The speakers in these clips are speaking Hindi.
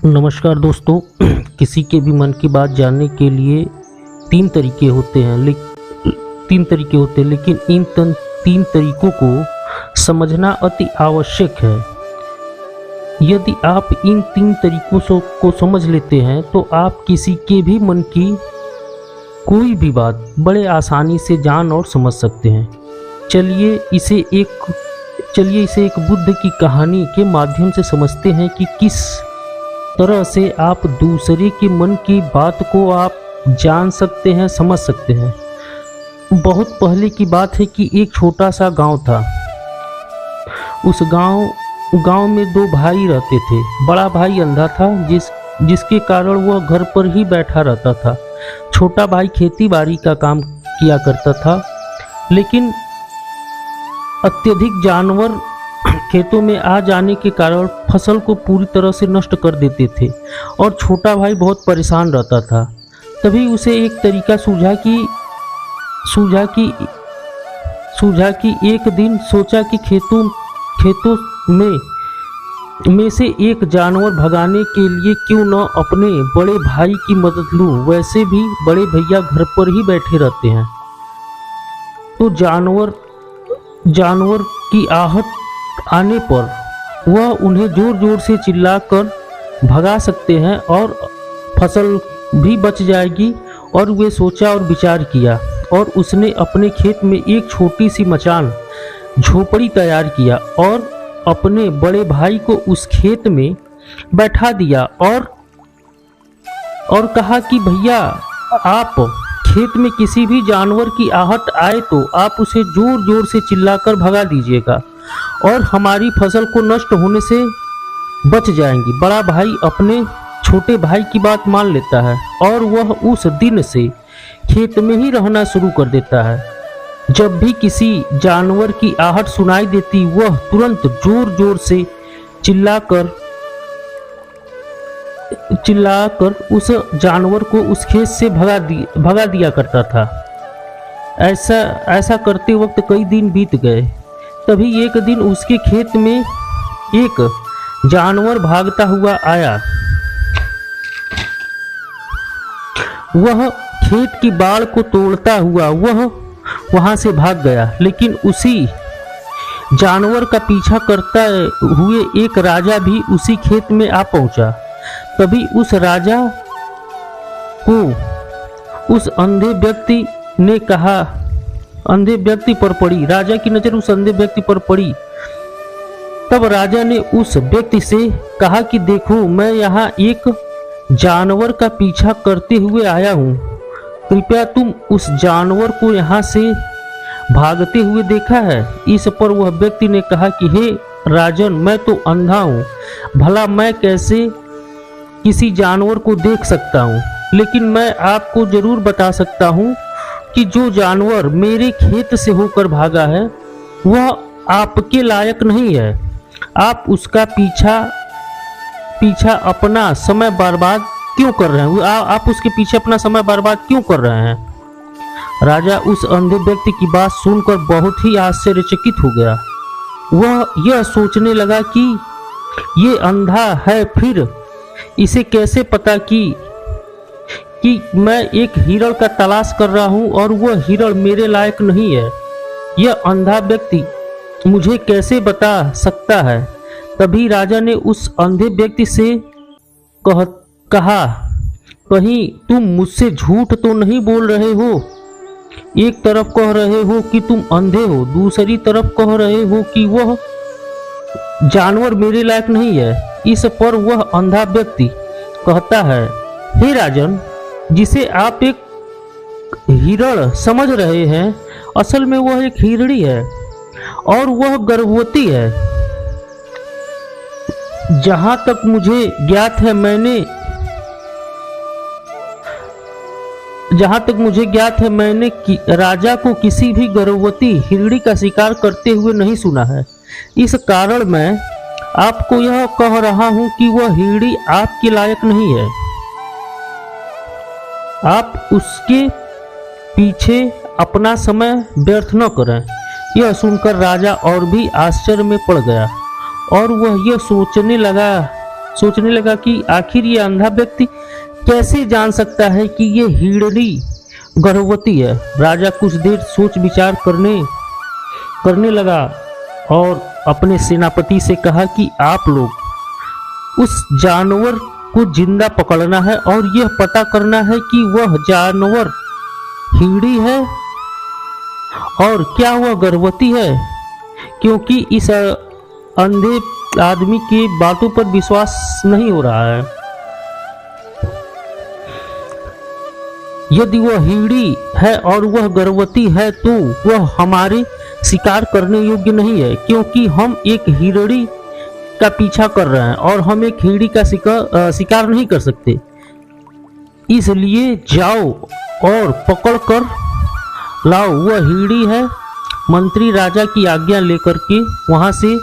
नमस्कार दोस्तों। किसी के भी मन की बात जानने के लिए तीन तरीके होते हैं लेकिन इन तीन तरीकों को समझना अति आवश्यक है। यदि आप इन तीन तरीकों को समझ लेते हैं तो आप किसी के भी मन की कोई भी बात बड़े आसानी से जान और समझ सकते हैं। चलिए इसे एक बुद्ध की कहानी के माध्यम से समझते हैं कि किस तरह से आप दूसरे के मन की बात को आप जान सकते हैं, समझ सकते हैं। बहुत पहले की बात है कि एक छोटा सा गांव था। उस गांव में दो भाई रहते थे। बड़ा भाई अंधा था जिसके कारण वह घर पर ही बैठा रहता था। छोटा भाई खेती बाड़ी का काम किया करता था, लेकिन अत्यधिक जानवर खेतों में आ जाने के कारण फसल को पूरी तरह से नष्ट कर देते थे और छोटा भाई बहुत परेशान रहता था। तभी उसे एक तरीका सूझा कि एक दिन सोचा कि खेतों में से एक जानवर भगाने के लिए क्यों न अपने बड़े भाई की मदद लूं। वैसे भी बड़े भैया घर पर ही बैठे रहते हैं, तो जानवर की आहट आने पर वह उन्हें जोर जोर से चिल्लाकर भगा सकते हैं और फसल भी बच जाएगी। और वे सोचा और विचार किया और उसने अपने खेत में एक छोटी सी मचान झोपड़ी तैयार किया और अपने बड़े भाई को उस खेत में बैठा दिया और कहा कि भैया, आप खेत में किसी भी जानवर की आहट आए तो आप उसे जोर जोर से चिल्लाकर भगा दीजिएगा और हमारी फसल को नष्ट होने से बच जाएंगी। बड़ा भाई अपने छोटे भाई की बात मान लेता है और वह उस दिन से खेत में ही रहना शुरू कर देता है। जब भी किसी जानवर की आहट सुनाई देती, वह तुरंत जोर जोर से चिल्लाकर उस जानवर को उस खेत से भगा दिया करता था। ऐसा करते वक्त कई दिन बीत गए। तभी एक दिन उसके खेत में एक जानवर भागता हुआ आया। वह खेत की बाड़ को तोड़ता हुआ वह वहां से भाग गया, लेकिन उसी जानवर का पीछा करता हुए एक राजा भी उसी खेत में आ पहुंचा। तभी उस राजा को उस अंधे व्यक्ति पर पड़ी। राजा की नजर उस अंधे व्यक्ति पर पड़ी। तब राजा ने उस व्यक्ति से कहा कि देखो, मैं यहाँ एक जानवर का पीछा करते हुए आया हूँ। कृपया तुम उस जानवर को यहाँ से भागते हुए देखा है? इस पर वह व्यक्ति ने कहा कि हे राजन, मैं तो अंधा हूँ, भला मैं कैसे किसी जानवर को देख सकता हूँ? लेकिन मैं आपको जरूर बता सकता हूँ कि जो जानवर मेरे खेत से होकर भागा है वह आपके लायक नहीं है। आप उसका पीछा अपना समय बर्बाद क्यों कर रहे हैं? आप उसके पीछे अपना समय बर्बाद क्यों कर रहे हैं? राजा उस अंधे व्यक्ति की बात सुनकर बहुत ही आश्चर्यचकित हो गया। वह यह सोचने लगा कि ये अंधा है, फिर इसे कैसे पता कि मैं एक हिरण का तलाश कर रहा हूँ और वह हिरण मेरे लायक नहीं है? यह अंधा व्यक्ति मुझे कैसे बता सकता है? तभी राजा ने उस अंधे व्यक्ति से कहा, कहीं तुम मुझसे झूठ तो नहीं बोल रहे हो? एक तरफ कह रहे हो कि तुम अंधे हो, दूसरी तरफ कह रहे हो कि वह जानवर मेरे लायक नहीं है। इस पर वह अंधा व्यक्ति कहता है, हे राजन, जिसे आप एक हिरण समझ रहे हैं, असल में वह एक हिरणी है और वह गर्भवती है। जहां तक मुझे ज्ञात है, मैंने राजा को किसी भी गर्भवती हिरणी का शिकार करते हुए नहीं सुना है। इस कारण मैं आपको यह कह रहा हूं कि वह हिरणी आपके लायक नहीं है। आप उसके पीछे अपना समय व्यर्थ न करें। यह सुनकर राजा और भी आश्चर्य में पड़ गया और वह यह सोचने लगा कि आखिर ये अंधा व्यक्ति कैसे जान सकता है कि ये हिरणी गर्भवती है। राजा कुछ देर सोच विचार करने लगा और अपने सेनापति से कहा कि आप लोग उस जानवर को जिंदा पकड़ना है और यह पता करना है कि वह जानवर हिरणी है और क्या वह गर्भवती है, क्योंकि इस अंधे आदमी की बातों पर विश्वास नहीं हो रहा है। यदि वह हिरणी है और वह गर्भवती है तो वह हमारे शिकार करने योग्य नहीं है, क्योंकि हम एक हिरणी का पीछा कर रहे हैं और हम एक हिरणी का शिकार नहीं कर सकते। इसलिए जाओ और पकड़ कर लाओ, वह हिरणी है। मंत्री राजा की आज्ञा लेकर के वहां से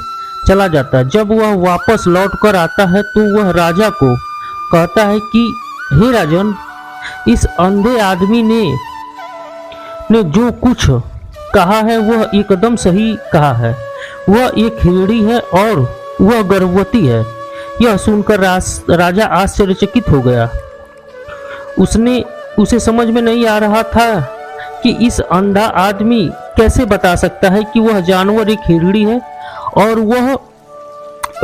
चला जाता है। जब वह वापस लौट कर आता है तो वह राजा को कहता है कि हे राजन, इस अंधे आदमी ने जो कुछ कहा है वह एकदम सही कहा है। वह एक हिरणी है और वह गर्भवती है। यह सुनकर राजा आश्चर्यचकित हो गया। उसे समझ में नहीं आ रहा था कि इस अंधा आदमी कैसे बता सकता है कि वह जानवर एक हिरणी है और वह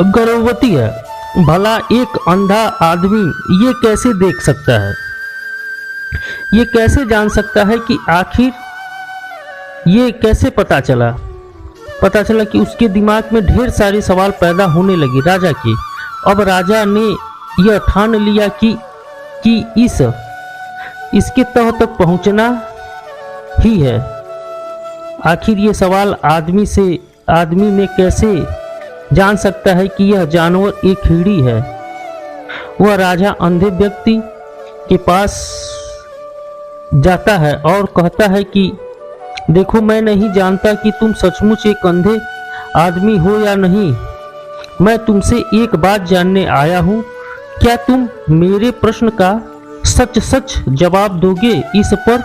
गर्भवती है। भला एक अंधा आदमी ये कैसे देख सकता है, ये कैसे जान सकता है कि आखिर ये कैसे पता चला कि उसके दिमाग में ढेर सारे सवाल पैदा होने लगे राजा के। अब राजा ने यह ठान लिया कि इसके तह तक पहुंचना ही है। आखिर ये सवाल आदमी में कैसे जान सकता है कि यह जानवर एक हिरणी है। वह राजा अंधे व्यक्ति के पास जाता है और कहता है कि देखो, मैं नहीं जानता कि तुम सचमुच एक अंधे आदमी हो या नहीं। मैं तुमसे एक बात जानने आया हूँ, क्या तुम मेरे प्रश्न का सच सच जवाब दोगे? इस पर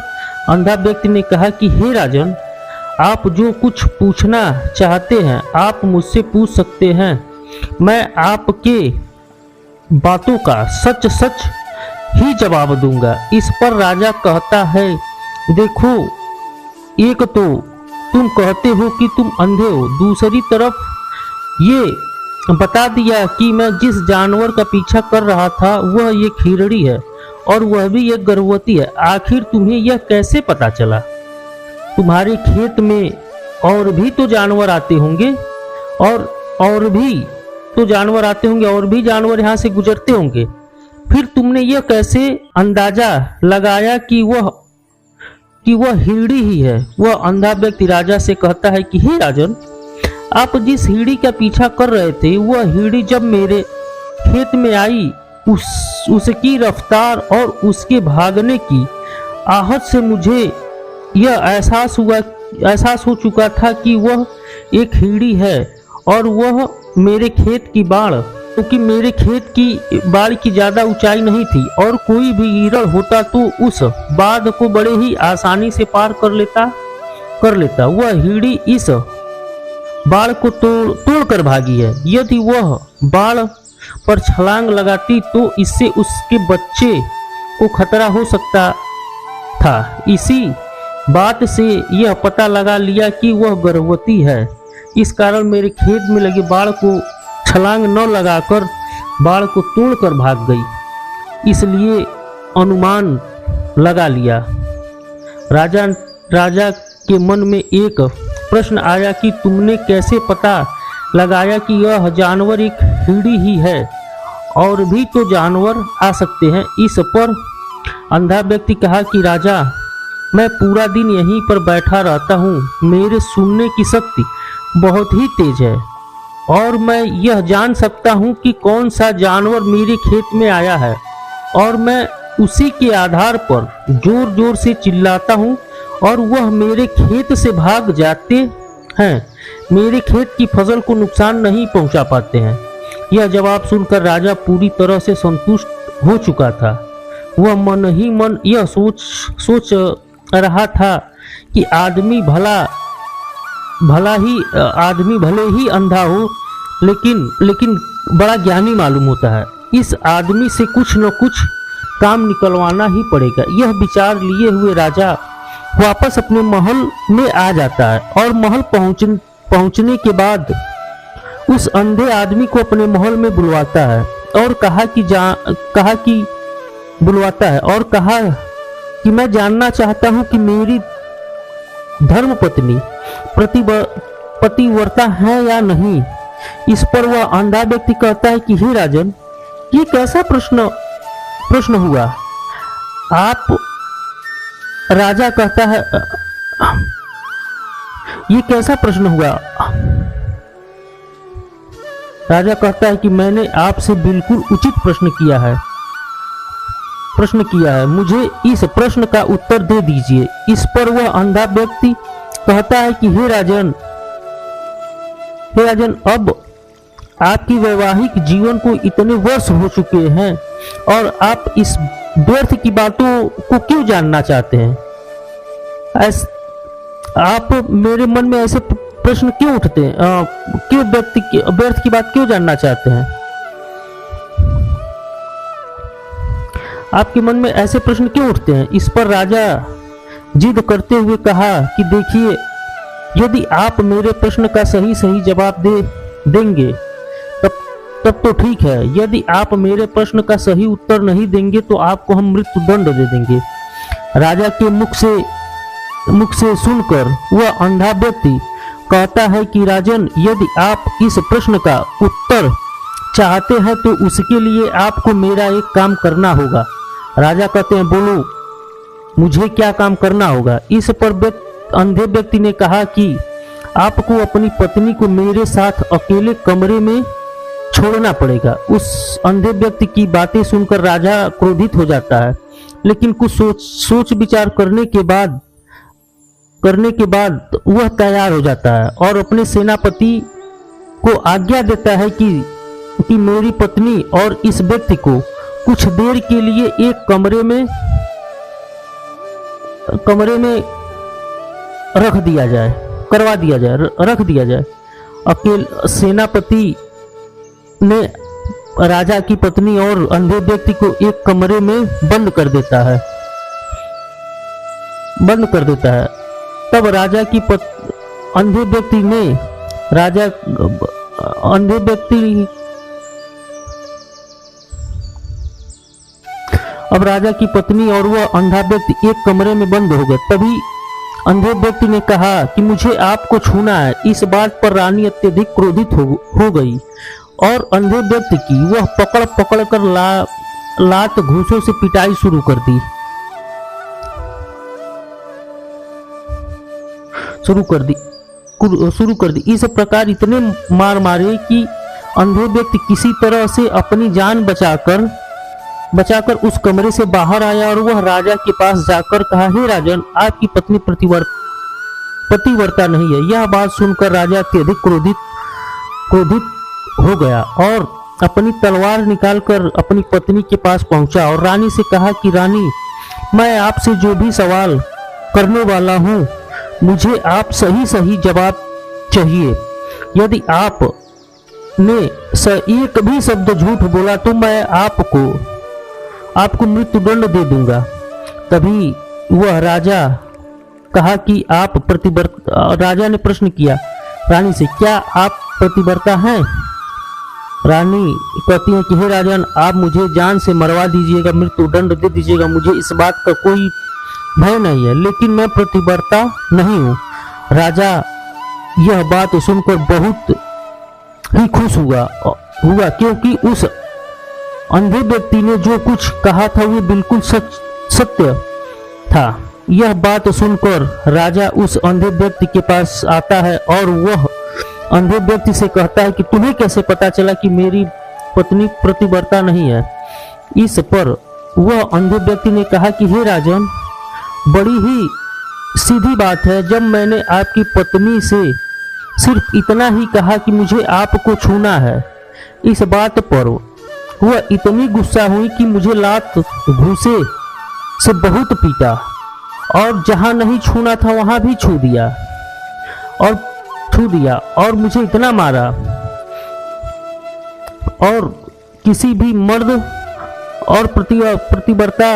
अंधा व्यक्ति ने कहा कि हे राजन, आप जो कुछ पूछना चाहते हैं आप मुझसे पूछ सकते हैं। मैं आपके बातों का सच सच ही जवाब दूंगा। इस पर राजा कहता है, देखो, एक तो तुम कहते हो कि तुम अंधे हो, दूसरी तरफ ये बता दिया कि मैं जिस जानवर का पीछा कर रहा था वह एक हिरणी है और वह भी एक गर्भवती है। आखिर तुम्हें यह कैसे पता चला? तुम्हारे खेत में और भी तो जानवर आते होंगे और भी जानवर यहाँ से गुजरते होंगे। फिर तुमने यह कैसे अंदाजा लगाया कि वह हिरणी ही है? वह अंधा व्यक्ति राजा से कहता है कि हे राजन, आप जिस हिरणी का पीछा कर रहे थे वह हिरणी जब मेरे खेत में आई, उसकी रफ्तार और उसके भागने की आहट से मुझे यह एहसास हो चुका था कि वह एक हिरणी है और वह मेरे खेत की बाढ़, क्योंकि मेरे खेत की बाढ़ की ज्यादा ऊंचाई नहीं थी और कोई भी ईरड़ होता तो उस बाढ़ को बड़े ही आसानी से पार कर लेता। वह हिरणी इस बाढ़ को तोड़ कर भागी है। यदि वह बाढ़ पर छलांग लगाती तो इससे उसके बच्चे को खतरा हो सकता था। इसी बात से यह पता लगा लिया कि वह गर्भवती है। इस कारण मेरे खेत में लगी बाढ़ को छलांग न लगाकर बाढ़ को तोड़कर भाग गई, इसलिए अनुमान लगा लिया। राजा के मन में एक प्रश्न आया कि तुमने कैसे पता लगाया कि यह जानवर एक हिरणी ही है? और भी तो जानवर आ सकते हैं। इस पर अंधा व्यक्ति कहा कि राजा, मैं पूरा दिन यहीं पर बैठा रहता हूँ, मेरे सुनने की शक्ति बहुत ही तेज है और मैं यह जान सकता हूँ कि कौन सा जानवर मेरे खेत में आया है और मैं उसी के आधार पर जोर जोर से चिल्लाता हूँ और वह मेरे खेत से भाग जाते हैं, मेरे खेत की फसल को नुकसान नहीं पहुँचा पाते हैं। यह जवाब सुनकर राजा पूरी तरह से संतुष्ट हो चुका था। वह मन ही मन यह सोच रहा था कि आदमी भले ही अंधा हो, लेकिन बड़ा ज्ञानी मालूम होता है। इस आदमी से कुछ न कुछ काम निकलवाना ही पड़ेगा। यह विचार लिए हुए राजा वापस अपने महल में आ जाता है और महल पहुंचने के बाद उस अंधे आदमी को अपने महल में बुलवाता है और कहा कि मैं जानना चाहता हूं कि मेरी धर्मपत्नी पतिव्रता है या नहीं। इस पर वह अंधा व्यक्ति कहता है कि हे राजन, ये कैसा प्रश्न हुआ। आप राजा कहता है, ये कैसा प्रश्न हुआ। राजा कहता है कि मैंने आपसे बिल्कुल उचित प्रश्न किया है, मुझे इस प्रश्न का उत्तर दे दीजिए। इस पर वह अंधा व्यक्ति कहता है कि हे राजन, अब आपकी वैवाहिक जीवन को इतने वर्ष हो चुके हैं और आप इस व्यर्थ की बातों को क्यों जानना चाहते हैं। आप मेरे मन में ऐसे प्रश्न क्यों उठते हैं, क्यों व्यर्थ की बात क्यों जानना चाहते हैं। आपके मन में ऐसे प्रश्न क्यों उठते हैं। इस पर राजा जिद करते हुए कहा कि देखिए, यदि आप मेरे प्रश्न का सही जवाब देंगे तब तो ठीक है। यदि आप मेरे प्रश्न का सही उत्तर नहीं देंगे तो आपको हम मृत्यु दंड दे देंगे। राजा के मुख से सुनकर वह अंधा व्यक्ति कहता है कि राजन, यदि आप इस प्रश्न का उत्तर चाहते हैं तो उसके लिए आपको मेरा एक काम करना होगा। राजा कहते हैं, बोलो, मुझे क्या काम करना होगा। इस पर अंधे व्यक्ति ने कहा कि आपको अपनी पत्नी को मेरे साथ अकेले कमरे में छोड़ना पड़ेगा। उस अंधे व्यक्ति की बातें सुनकर राजा क्रोधित हो जाता है, लेकिन कुछ सोच विचार करने के बाद वह तैयार हो जाता है और अपने सेनापति को आज्ञा देता है कि मेरी पत्नी और इस व्यक्ति को कुछ देर के लिए एक कमरे में रख दिया जाए। अकेले सेनापति ने राजा की पत्नी और अंधे व्यक्ति को एक कमरे में बंद कर देता है। तब राजा की अंधे व्यक्ति ने अब राजा की पत्नी और वह अंधा व्यक्ति एक कमरे में बंद हो गए। तभी अंधे व्यक्ति ने कहा कि मुझे आपको छूना है। इस बात पर रानी अत्यधिक क्रोधित हो गई और अंधे व्यक्ति की वह पकड़ कर लात घूंसों से पिटाई शुरू कर दी। इस प्रकार इतने मार मारे कि अंधे व्यक्ति किसी तरह से अपनी जान बचाकर उस कमरे से बाहर आया और वह राजा के पास जाकर कहा, हे राजन, आपकी पत्नी पतिव्रता नहीं है। यह बात सुनकर राजा अत्यधिक क्रोधित हो गया और अपनी तलवार निकालकर अपनी पत्नी के पास पहुंचा और रानी से कहा कि रानी, मैं आपसे जो भी सवाल करने वाला हूं, मुझे आप सही जवाब चाहिए। यदि आपने एक भी शब्द झूठ बोला तो मैं आपको मृत्यु दंड दे दूंगा। तभी वह राजा कहा कि आप राजा ने प्रश्न किया रानी से, क्या आप पतिव्रता हैं। रानी कहती है कि हे राजन, आप मुझे जान से मरवा दीजिएगा, मृत्यु दंड दे दीजिएगा, मुझे इस बात का कोई भय नहीं है, लेकिन मैं पतिव्रता नहीं हूँ। राजा यह बात सुनकर बहुत ही खुश हुआ क्योंकि उस अंधे व्यक्ति ने जो कुछ कहा था वो बिल्कुल सत्य था। यह बात सुनकर राजा उस अंधे व्यक्ति के पास आता है और वह अंधे व्यक्ति से कहता है कि तुम्हें कैसे पता चला कि मेरी पत्नी पतिव्रता नहीं है। इस पर वह अंधे व्यक्ति ने कहा कि हे राजन, बड़ी ही सीधी बात है। जब मैंने आपकी पत्नी से सिर्फ इतना ही कहा कि मुझे आपको छूना है, इस बात पर वह इतनी गुस्सा हुई कि मुझे लात घूंसे से बहुत पीटा और जहां नहीं छूना था वहां भी छू दिया और मुझे इतना मारा और किसी भी मर्द और प्रतिव्रता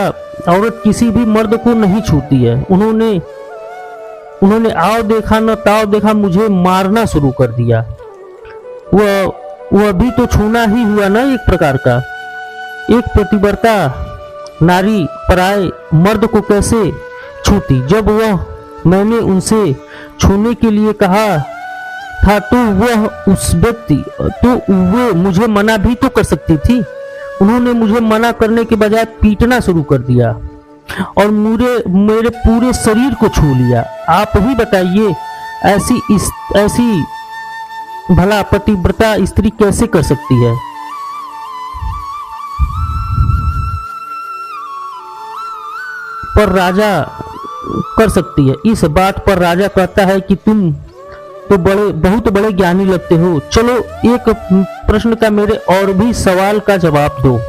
औरत किसी भी मर्द को नहीं छूती है। उन्होंने आओ देखा न ताव देखा मुझे मारना शुरू कर दिया। वह भी तो छूना ही हुआ ना एक प्रकार का। एक प्रतिव्रता नारी पराये मर्द को कैसे छूती? जब मैंने उनसे छूने के लिए कहा था तो वे मुझे मना भी तो कर सकती थी। उन्होंने मुझे मना करने के बजाय पीटना शुरू कर दिया और मेरे पूरे शरीर को छू लिया। आप ही बताइए ऐसी भला पतिव्रता स्त्री कैसे कर सकती है? पर राजा कर सकती है। इस बात पर राजा कहता है कि तुम तो बहुत बड़े ज्ञानी लगते हो। चलो एक प्रश्न का मेरे और भी सवाल का जवाब दो।